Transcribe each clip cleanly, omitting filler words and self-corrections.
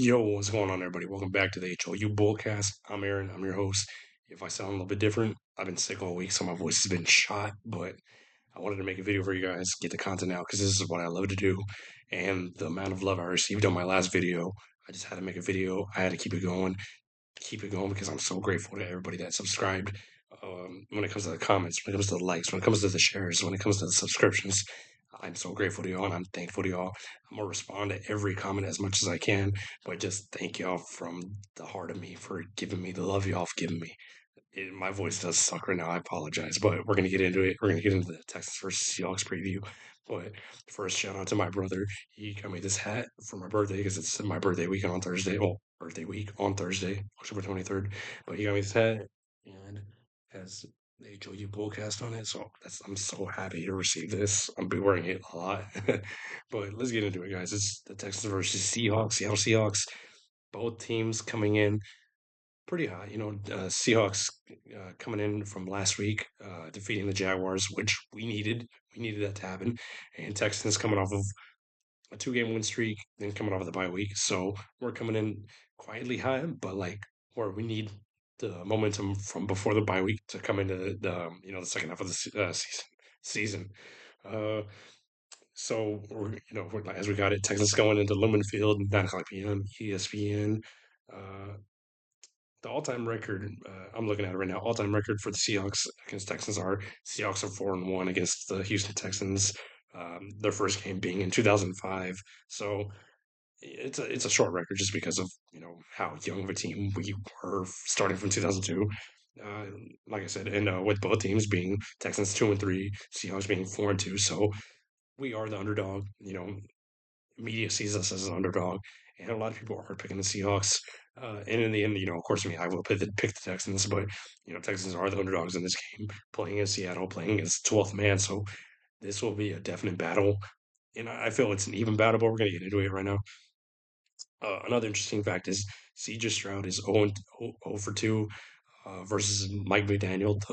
Yo, what's going on, everybody? Welcome back to the HOU Bullcast. I'm Aaron. I'm your host. If I sound a little bit different, I've been sick all week, so my voice has been shot, but I wanted to make a video for you guys, get the content out, because this is what I love to do. And the amount of love I received on my last video, I just had to make a video. I had to keep it going because I'm so grateful to everybody that subscribed. When it comes to the comments, when it comes to the likes, when it comes to the shares, when it comes to the subscriptions, I'm so grateful to y'all and I'm thankful to y'all. I'm gonna respond to every comment as much as I can, but just thank y'all from the heart of me for giving me the love y'all have given me. My voice does suck right now. I apologize, but we're gonna get into it. We're gonna get into the Texans versus Seahawks preview. But first, shout out to my brother. He got me this hat for my birthday because it's my birthday weekend on Thursday. Well, birthday week on Thursday, October 23rd. But he got me this hat and has the HOU Bullcast on it. So I'm so happy to receive this. I'll be wearing it a lot. But let's get into it, guys. It's the Texans versus Seahawks, Seattle Seahawks. Both teams coming in pretty high. Seahawks coming in from last week, defeating the Jaguars, which we needed. We needed that to happen. And Texans coming off of a two-game win streak, then coming off of the bye week. So we're coming in quietly high, but like where we need the momentum from before the bye week to come into the second half of the season. Uh, so as we got it, Texans going into Lumen Field, 9 o'clock p.m. ESPN. Uh, the all-time record, I'm looking at it right now. All-time record for the Seahawks against Texans are Seahawks are 4-1 against the Houston Texans. Their first game being in 2005. So it's a short record just because of how young of a team we were starting from 2002. Uh, like I said, and with both teams being Texans 2-3, Seahawks being 4-2. So we are the underdog. Media sees us as an underdog, and a lot of people are picking the Seahawks. And in the end, of course, I will pick the Texans, but Texans are the underdogs in this game, playing in Seattle, playing against 12th man. So this will be a definite battle, and I feel it's an even battle. But we're gonna get into it right now. Another interesting fact is C.J. Stroud is 0 for 2 versus Mike McDonald,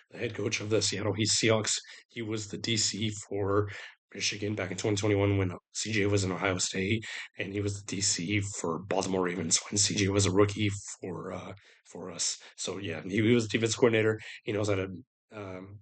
the head coach of the Seattle Seahawks. He was the DC for Michigan back in 2021 when CJ was in Ohio State, and he was the DC for Baltimore Ravens when CJ was a rookie for us. So yeah, he was defense coordinator. He knows how to um,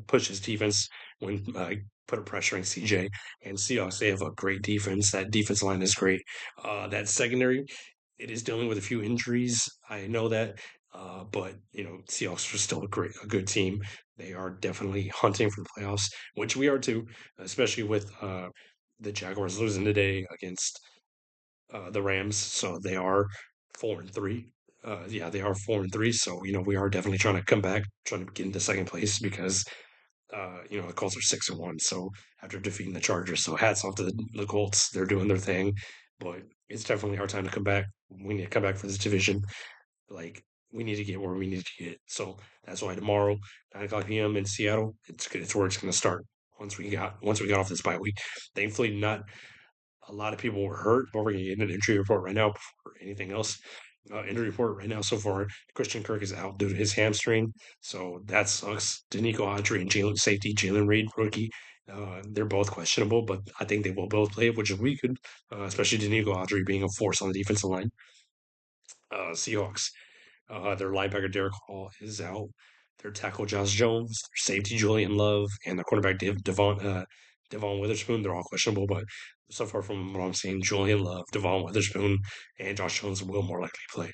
push his defense when put a pressuring CJ. And Seahawks, they have a great defense. That defense line is great. That secondary, it is dealing with a few injuries. I know that, but Seahawks are still a good team. They are definitely hunting for the playoffs, which we are too, especially with the Jaguars losing today against the Rams. So they are 4-3. Yeah, they are 4-3. So we are definitely trying to come back, trying to get into second place because the Colts are 6-1. So after defeating the Chargers, so hats off to the Colts. They're doing their thing, but it's definitely our time to come back. We need to come back for this division. Like we need to get where we need to get. So that's why tomorrow, 9 o'clock p.m. in Seattle, it's where it's going to start. Once we got off this bye week, thankfully not a lot of people were hurt, but we're going to get an injury report right now before anything else. Injury report right now so far. Christian Kirk is out due to his hamstring, so that sucks. Danico Autry and safety Jalen Reed, rookie, they're both questionable, but I think they will both play, which is we could, especially Danico Autry being a force on the defensive line. Seahawks, their linebacker Derek Hall is out. Their tackle Josh Jones, their safety Julian Love, and their cornerback Devon Witherspoon. They're all questionable, but so far from what I'm seeing, Julian Love, Devon Witherspoon, and Josh Jones will more likely play.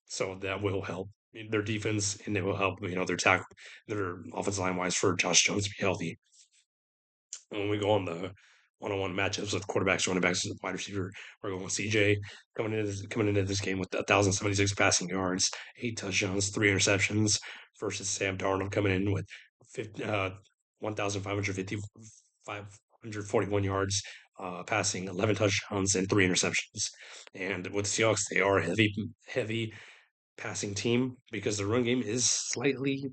So that will help their defense, and it will help their tackle, their offensive line wise for Josh Jones to be healthy. And when we go on the one-on-one matchups with quarterbacks, running backs, wide receiver, we're going with CJ coming into this game with 1,076 passing yards, 8 touchdowns, 3 interceptions, versus Sam Darnold coming in with 1,550 541 yards, passing, 11 touchdowns, and 3 interceptions. And with Seahawks, they are a heavy passing team because the run game is slightly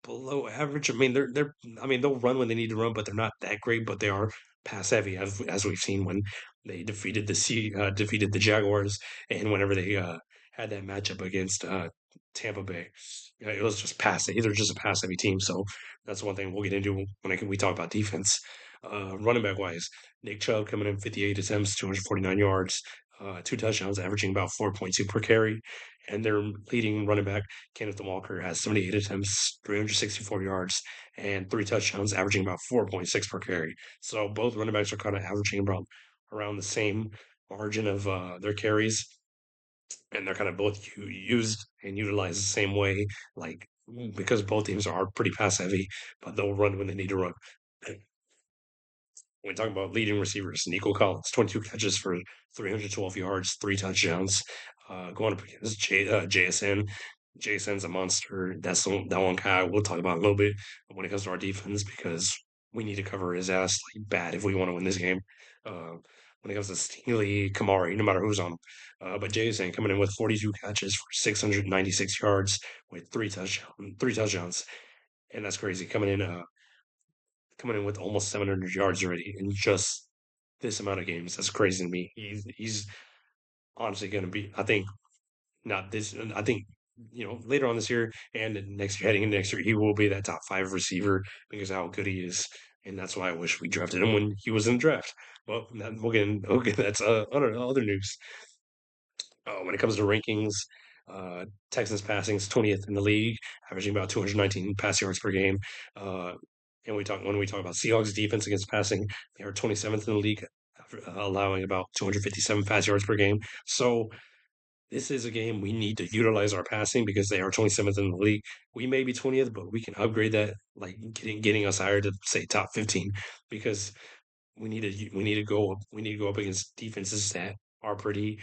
below average. I mean, they'll run when they need to run, but they're not that great. But they are pass heavy, as we've seen when they defeated the Jaguars, and whenever they had that matchup against Tampa Bay. It was just pass. They're just a pass heavy team. So that's one thing we'll get into when we talk about defense. Running back wise, Nick Chubb coming in 58 attempts, 249 yards, two touchdowns, averaging about 4.2 per carry. And their leading running back, Kenneth Walker, has 78 attempts, 364 yards, and three touchdowns, averaging about 4.6 per carry. So both running backs are kind of averaging about around the same margin of their carries, and they're kind of both used and utilized the same way, like because both teams are pretty pass heavy, but they'll run when they need to run. When we talk about leading receivers, Nico Collins, 22 catches for 312 yards, three touchdowns. Going up against JSN. JSN's a monster. That one guy we'll talk about a little bit when it comes to our defense because we need to cover his ass like bad if we want to win this game. Uh, when it comes to Stingley, Kamari, no matter who's on. But JSN coming in with 42 catches for 696 yards with three touchdowns, and that's crazy. Coming in with almost 700 yards already in just this amount of games. That's crazy to me. He's honestly going to be. I think not this. I think later on this year and next year, heading into next year, he will be that top five receiver because of how good he is. And that's why I wish we drafted him when he was in the draft. Well, we'll get that's other news. When it comes to rankings, uh, Texans passing is 20th in the league, averaging about 219 pass yards per game. Uh, and when we talk about Seahawks defense against passing, they are 27th in the league, allowing about 257 pass yards per game. So this is a game we need to utilize our passing because they are 27th in the league. We may be 20th, but we can upgrade that, like getting us higher to say top 15, because we need to go up against defenses that are pretty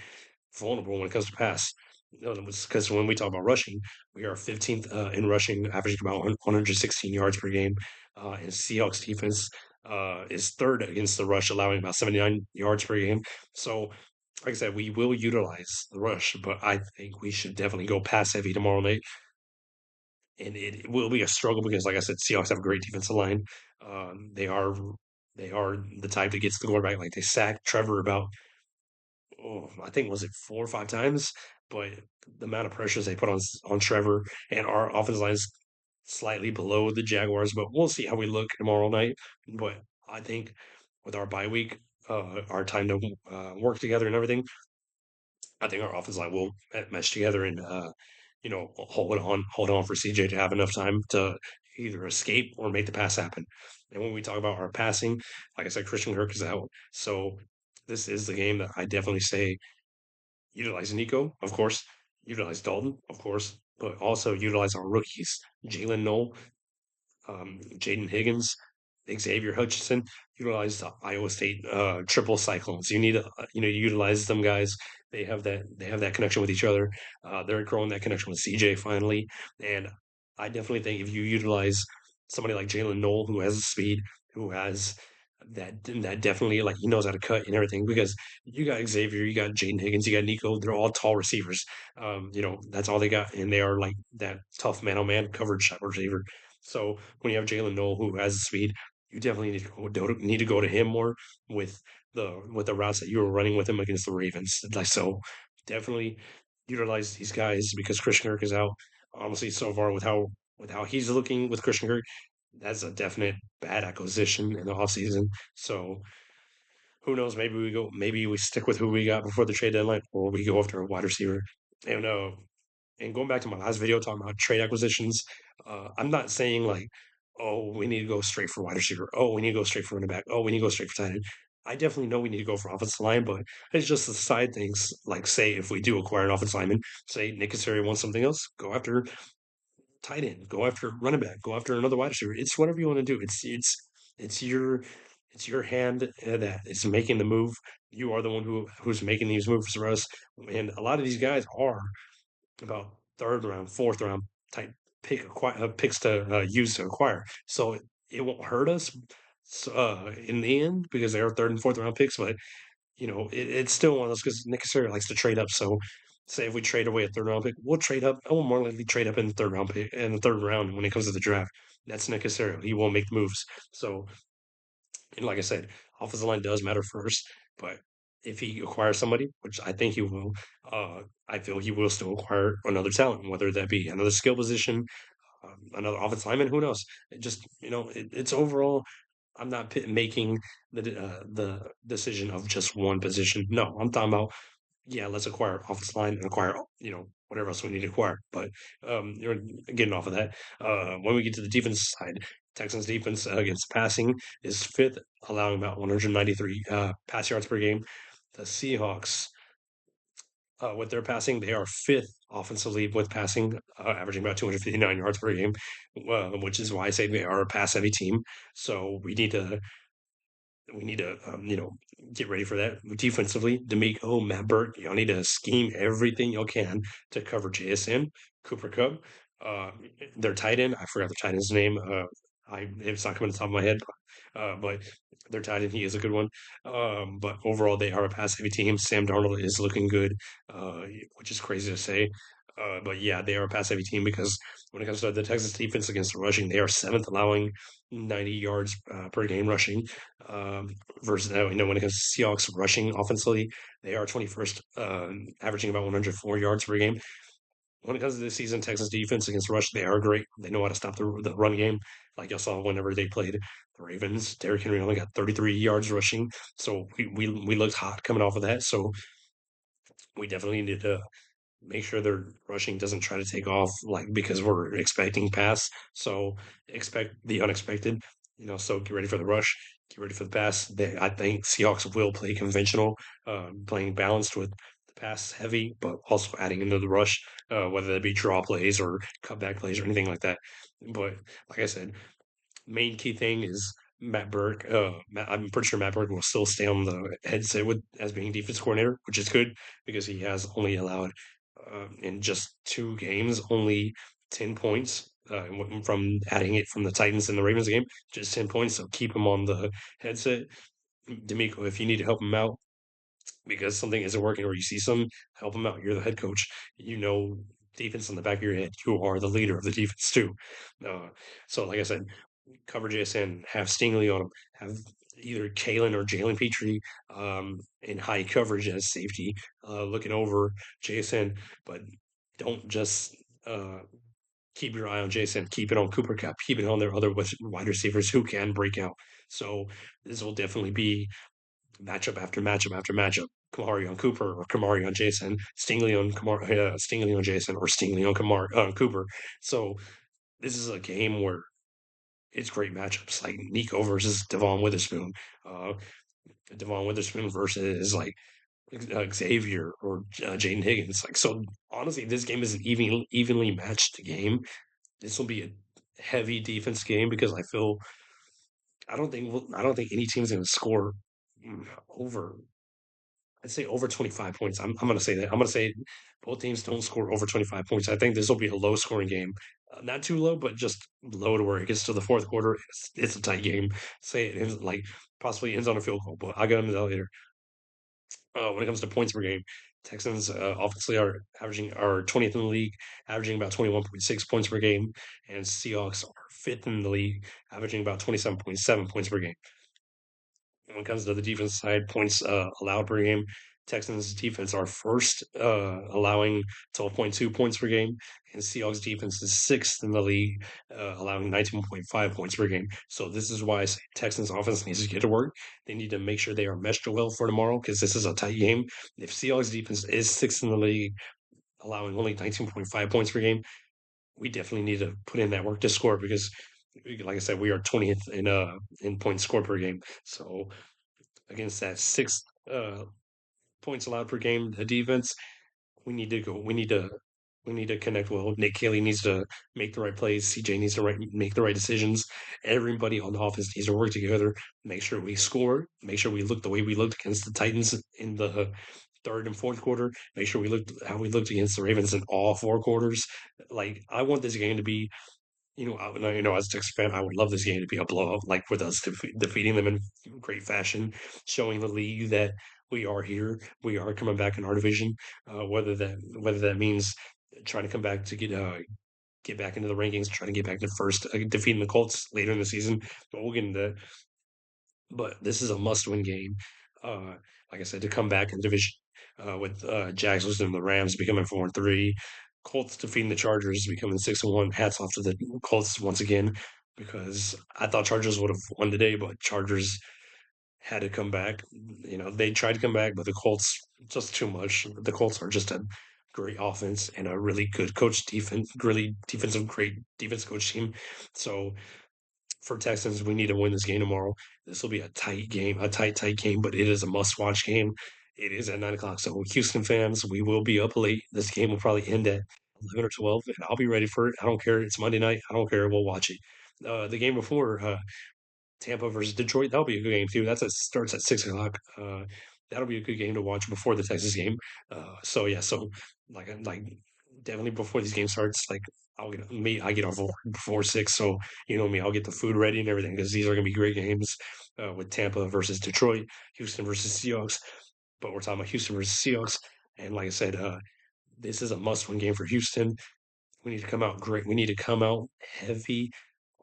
vulnerable when it comes to pass. Because when we talk about rushing, we are 15th in rushing, averaging about 116 yards per game. And Seahawks defense is third against the rush, allowing about 79 yards per game. So, like I said, we will utilize the rush, but I think we should definitely go pass heavy tomorrow night. And it will be a struggle because, like I said, Seahawks have a great defensive line. They are the type that gets the quarterback. Like they sacked Trevor about I think was it 4 or 5 times, but the amount of pressures they put on Trevor and our offensive line is slightly below the Jaguars, but we'll see how we look tomorrow night. But I think with our bye week, our time to work together and everything, I think our offensive line will mesh together and hold on for CJ to have enough time to either escape or make the pass happen. And when we talk about our passing, like I said, Christian Kirk is out, so this is the game that I definitely say utilize Nico, of course, utilize Dalton, of course, but also utilize our rookies, Jalen Noel, Jaden Higgins, Xavier Hutchinson, utilize the Iowa State triple cyclones. You need to utilize them guys. They have that connection with each other. They're growing that connection with CJ finally, and I definitely think if you utilize somebody like Jalen Noel who has the speed, who has that definitely like he knows how to cut and everything because you got Xavier, you got Jaden Higgins, you got Nico. They're all tall receivers. That's all they got, and they are like that tough man on man coverage type receiver. So when you have Jalen Noel who has the speed, you definitely need to go to him more with the routes that you were running with him against the Ravens. Like so, definitely utilize these guys because Christian Kirk is out. Honestly, so far with how he's looking with Christian Kirk, that's a definite bad acquisition in the offseason. So who knows? Maybe we stick with who we got before the trade deadline, or we go after a wide receiver. And going back to my last video talking about trade acquisitions, I'm not saying like, oh, we need to go straight for wide receiver. Oh, we need to go straight for running back. Oh, we need to go straight for tight end. I definitely know we need to go for offensive line, but it's just the side things. Like, say if we do acquire an offensive lineman, say Nick Casario wants something else, go after tight end, go after running back, go after another wide receiver. It's whatever you want to do. It's your hand that is making the move. You are the one who's making these moves for us, and a lot of these guys are about third round, fourth round type picks to use to acquire. So it won't hurt us in the end because they are third and fourth round picks. But it's still one of those because Nick Casario likes to trade up. So say if we trade away a third round pick, we'll trade up. I will more likely trade up in the third round pick in the third round when it comes to the draft. That's Nick Casario. He won't make moves. So and like I said, offensive line does matter first, but if he acquires somebody, which I think he will, I feel he will still acquire another talent, whether that be another skill position, another offensive lineman, who knows? It's overall. making the decision of just one position. No, I'm talking about yeah, let's acquire offensive line and acquire, whatever else we need to acquire. But you're getting off of that. When we get to the defense side, Texans defense against passing is fifth, allowing about 193 pass yards per game. The Seahawks, with their passing, they are fifth offensively with passing, averaging about 259 yards per game, which is why I say they are a pass heavy team. So we need to get ready for that defensively. D'Amico, Matt Burke, y'all need to scheme everything y'all can to cover JSN, Cooper Cup, uh, their tight end. I forgot the tight end's name. It's not coming to the top of my head, but their tight end, he is a good one. But overall, they are a pass heavy team. Sam Darnold is looking good, uh, which is crazy to say. But yeah, they are a pass heavy team because when it comes to the Texas defense against the rushing, they are seventh, allowing 90 yards per game rushing. Um, versus when it comes to Seahawks rushing offensively, they are 21st, averaging about 104 yards per game. When it comes to this season, Texas defense against rush, they are great. They know how to stop the run game. Like you saw whenever they played the Ravens, Derrick Henry only got 33 yards rushing, so we looked hot coming off of that. So we definitely need to make sure their rushing doesn't try to take off like because we're expecting pass. So expect the unexpected. So get ready for the rush, get ready for the pass. I think Seahawks will play conventional, playing balanced with the pass heavy, but also adding into the rush, whether that be draw plays or cutback plays or anything like that. But like I said, main key thing is Matt Burke. I'm pretty sure Matt Burke will still stay on the headset with as being defense coordinator, which is good because he has only allowed in just two games only 10 points. From adding it from the Titans and the Ravens game, just 10 points. So keep him on the headset. D'Amico, if you need to help him out because something isn't working or you see some, help him out. You're the head coach. You know defense on the back of your head. You are the leader of the defense too. Uh, so like I said, cover JSN, have Stingley on him, have either Kalen or Jalen Petrie in high coverage as safety, looking over JSN, but don't just uh, keep your eye on Jason, keep it on Cooper Cup, keep it on their other wide receivers who can break out. So this will definitely be matchup after matchup after matchup. Kamari on Cooper or Kamari on Jason, Stingley on Jason or Stingley on Cooper. So this is a game where it's great matchups like Nico versus Devon Witherspoon, uh, Devon Witherspoon versus like Xavier or Jaden Higgins. Like so, honestly, this game is an evenly matched game. This will be a heavy defense game because I don't think any team's going to score over. I'd say over 25 points. I'm going to say that. I'm going to say both teams don't score over 25 points. I think this will be a low scoring game. Not too low, but just low to where it gets to the fourth quarter. It's a tight game. Say it ends like possibly ends on a field goal, but I'll get into that later. When it comes to points per game, Texans obviously are 20th in the league, averaging about 21.6 points per game, and Seahawks are fifth in the league, averaging about 27.7 points per game. When it comes to the defense side, points allowed per game, Texans defense are first, allowing 12.2 points per game, and Seahawks defense is sixth in the league, allowing 19.5 points per game. So this is why I say Texans offense needs to get to work. They need to make sure they are meshed well for tomorrow because this is a tight game. If Seahawks defense is sixth in the league, allowing only 19.5 points per game, we definitely need to put in that work to score because like I said, we are 20th in points scored per game. So against that sixth points allowed per game, the defense, we need to go. We need to connect well. Nick Caley needs to make the right plays. CJ needs to make the right decisions. Everybody on the offense needs to work together. Make sure we score. Make sure we look the way we looked against the Titans in the third and fourth quarter. Make sure we looked how we looked against the Ravens in all four quarters. Like I want this game to be as a Texas fan, I would love this game to be a blowout, like with us defeating them in great fashion, showing the league that we are here, we are coming back in our division. Whether that means trying to come back to get back into the rankings, trying to get back to first, defeating the Colts later in the season. But we'll get into that. But this is a must-win game. Uh, like I said, to come back in division with Jags losing to the Rams, becoming 4-3. Colts defeating the Chargers, becoming 6-1. Hats off to the Colts once again. because I thought Chargers would have won today, but Chargers had to come back. They tried to come back, but the Colts just too much. The Colts are just a great offense and a really good coach defense, really great defense coach team. So for Texans, we need to win this game tomorrow. This will be a tight game, a tight game, but it is a must-watch game. It is at 9 o'clock. So Houston fans, we will be up late. This game will probably end at 11 or 12, and I'll be ready for it. I don't care. It's Monday night. I don't care. We'll watch it. The game before, Tampa versus Detroit. That'll be a good game too. Starts at 6 o'clock. That'll be a good game to watch before the Texas game. So yeah, so like definitely before these games starts, like I get off work before 6, so you know me, I'll get the food ready and everything because these are gonna be great games. With Tampa versus Detroit, Houston versus Seahawks. But we're talking about Houston versus Seahawks, and like I said, this is a must-win game for Houston. We need to come out great. We need to come out heavy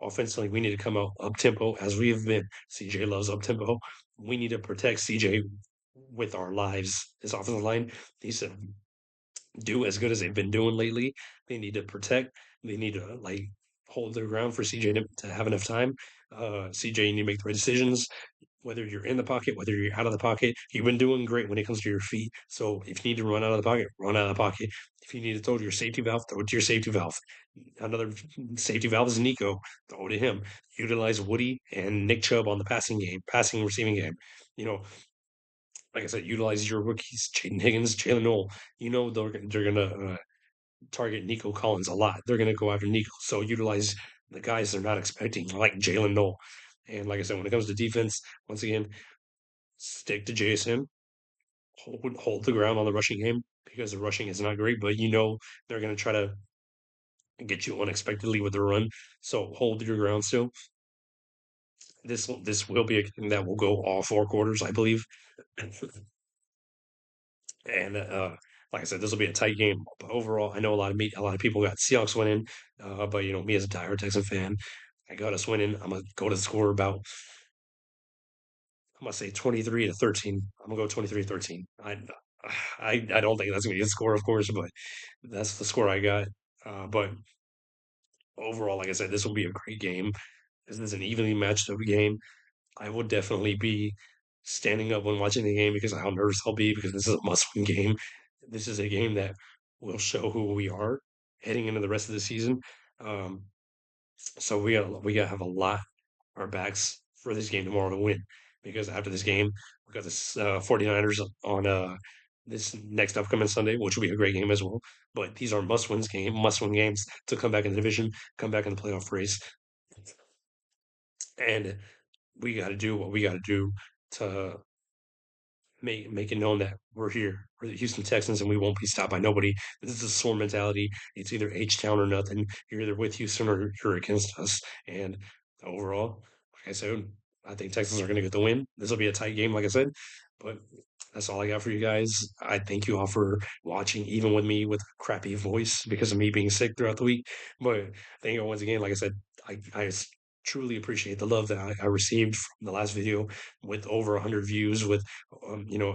offensively. We need to come out up tempo as we have been. CJ loves up tempo. We need to protect CJ with our lives. This offensive line needs to do as good as they've been doing lately. They need to protect. They need to hold their ground for CJ to have enough time. CJ, you need to make the right decisions whether you're in the pocket, whether you're out of the pocket. You've been doing great when it comes to your feet. So if you need to run out of the pocket, run out of the pocket. If you need to throw to your safety valve, throw it to your safety valve. Another safety valve is Nico. Throw to him. Utilize Woody and Nick Chubb on the passing receiving game. You know, like I said, utilize your rookies, Jaden Higgins, Jalen Noel. You know they're gonna target Nico Collins a lot. They're gonna go after Nico. So utilize the guys they're not expecting, like Jalen Noel. And like I said, when it comes to defense, once again, stick to Jason, hold the ground on the rushing game because the rushing is not great, but you know they're going to try to get you unexpectedly with the run. So hold your ground still. This will be a game that will go all 4 quarters, I believe. And like I said, this will be a tight game. But overall, I know a lot of people got Seahawks winning, but you know me as a diehard Texan fan, I got us winning. I'm gonna go to the score about I'm gonna say 23-13. I'm gonna go 23-13. I don't think that's gonna be a score, of course, but that's the score I got. But overall, like I said, this will be a great game. This is an evenly matched up game. I will definitely be standing up when watching the game because of how nervous I'll be because this is a must-win game. This is a game that will show who we are heading into the rest of the season. Um, so we gotta have a lot our backs for this game tomorrow to win because after this game we got the 49ers on this next upcoming Sunday, which will be a great game as well. But these are must win games to come back in the division, come back in the playoff race, and we got to do what we got to do to make it known that we're here. We're the Houston Texans, and we won't be stopped by nobody. This is a sore mentality. It's either H Town or nothing. You're either with Houston or you're against us. And overall, like I said, I think Texans are going to get the win. This will be a tight game, like I said. But that's all I got for you guys. I thank you all for watching, even with me with a crappy voice because of me being sick throughout the week. But thank you once again. Like I said, I truly appreciate the love that I received from the last video with over 100 views, with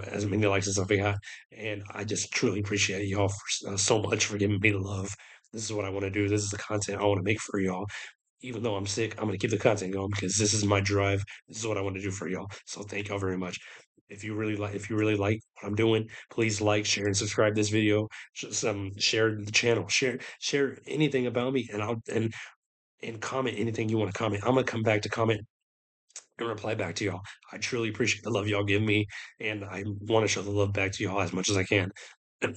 as many likes as I've got. And I just truly appreciate y'all so much for giving me the love. This is what I want to do. This is the content I want to make for y'all. Even though I'm sick, I'm going to keep the content going because this is my drive. This is what I want to do for y'all. So thank y'all very much. If you really like what I'm doing, please like, share, and subscribe this video. Just share the channel, share anything about me, and comment anything you want to comment. I'm gonna come back to comment and reply back to y'all. I truly appreciate the love y'all give me, and I want to show the love back to y'all as much as I can. And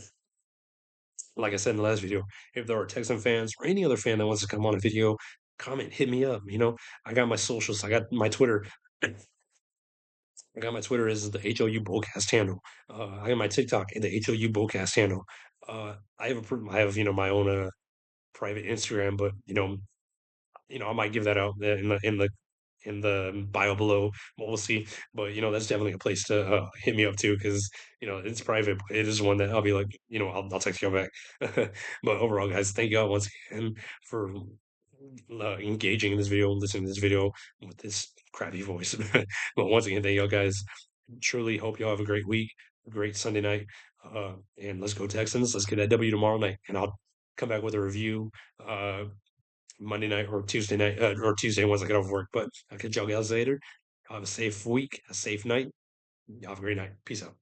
like I said in the last video, if there are Texan fans or any other fan that wants to come on a video, comment, hit me up. I got my socials. I got my Twitter. I got my Twitter is the HOU Bullcast handle. I got my TikTok and the HOU Bullcast handle. I have my own private Instagram, but I might give that out in the bio below. We'll see. But that's definitely a place to hit me up too, because it's private, but it is one that I'll be like, I'll text you back. But overall, guys, thank y'all once again for engaging in this video, listening to this video with this crappy voice. But once again, thank y'all guys. Truly hope y'all have a great week, a great Sunday night. And let's go Texans. Let's get that W tomorrow night. And I'll come back with a review. Monday night or Tuesday night or Tuesday once I get off work. But I'll catch y'all guys later. Have a safe week, a safe night. Y'all have a great night. Peace out.